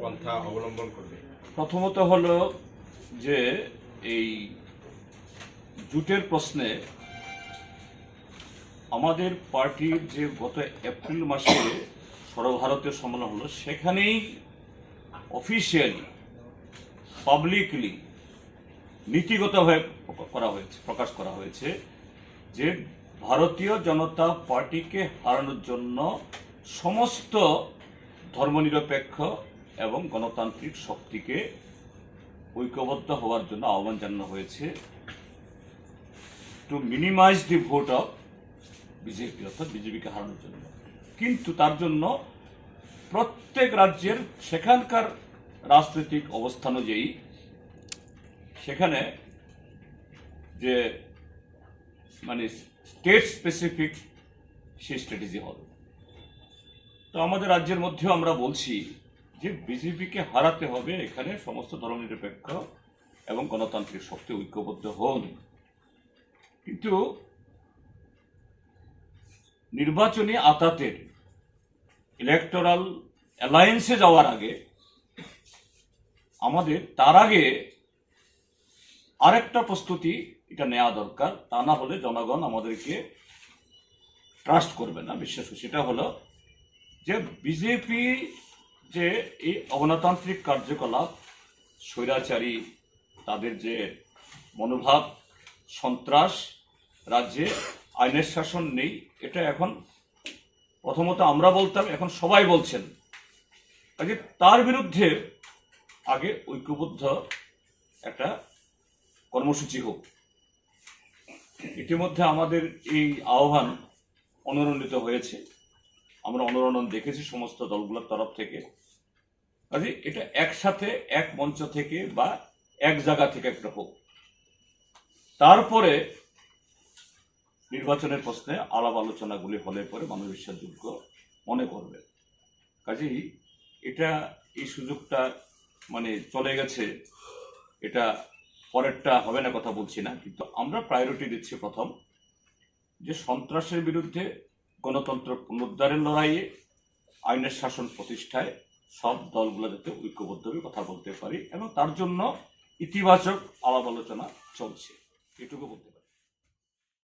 পন্থা অবলম্বন করবে? প্রথমত হলো যে এই জুটের প্রশ্নে আমাদের পার্টির যে গত এপ্রিল মাসে সর্বভারতীয় সম্মেলন হলো, সেখানেই অফিসিয়ালি পাবলিকলি নীতিগতভাবে প্রকাশ করা হয়েছে যে ভারতীয় জনতা পার্টিকে হারানোর জন্য সমস্ত ধর্মনিরপেক্ষ এবং গণতান্ত্রিক শক্তিকে ঐক্যবদ্ধ হওয়ার জন্য আহ্বান জানানো হয়েছে, to minimise the vote of BJP, অর্থাৎ বিজেপিকে হারানোর জন্য। কিন্তু তার জন্য প্রত্যেক রাজ্যের সেখানকার রাজনৈতিক অবস্থান অনুযায়ী সেখানে যে মানে স্টেট স্পেসিফিক সেই স্ট্র্যাটেজি হবে। তো আমাদের রাজ্যের মধ্যেও আমরা বলছি যে বিজেপিকে হারাতে হবে, এখানে সমস্ত ধর্মনিরপেক্ষ এবং গণতান্ত্রিক শক্তি ঐক্যবদ্ধ হন। কিন্তু নির্বাচনী আতাতের ইলেকটোরাল অ্যালায়েন্সে যাওয়ার আগে আমাদের তার আগে আরেকটা প্রস্তুতি এটা নেওয়া দরকার। তা না হলে জনগণ আমাদেরকে ট্রাস্ট করবে না, বিশ্বাস করবে। সেটা হলো যে বিজেপি যে এই অগণতান্ত্রিক কার্যকলাপ, স্বৈরাচারী তাদের যে মনোভাব, সন্ত্রাস, রাজ্যে আইনের শাসন নেই, এটা এখন প্রথমত আমরা বলতাম, এখন সবাই বলছেন। কাজে তার বিরুদ্ধে আগে ঐক্যবদ্ধ একটা কর্মসূচি হোক। ইতিমধ্যে আমাদের এই আহ্বান অনুরণিত হয়েছে, আমরা অনুরণন দেখেছি সমস্ত দলগুলোর তরফ থেকে। কাজে এটা একসাথে এক মঞ্চ থেকে বা এক জায়গা থেকে একটা হোক, তারপরে নির্বাচনের প্রশ্নে আলাপ আলোচনাগুলি হলে পরে মানুষ বিশ্বাসযোগ্য মনে করবে। কাজেই এটা এই সুযোগটা মানে চলে গেছে, এটা পরেরটা হবে না কথা বলছি না, কিন্তু আমরা প্রায়োরিটি দিচ্ছি প্রথম যে সন্ত্রাসের বিরুদ্ধে গণতন্ত্র পুনরুদ্ধারের লড়াইয়ে, আইনের শাসন প্রতিষ্ঠায় সব দলগুলো যাতে ঐক্যবদ্ধভাবে কথা বলতে পারি, এবং তার জন্য ইতিবাচক আলাপ আলোচনা চলছে, এটুকু বলতে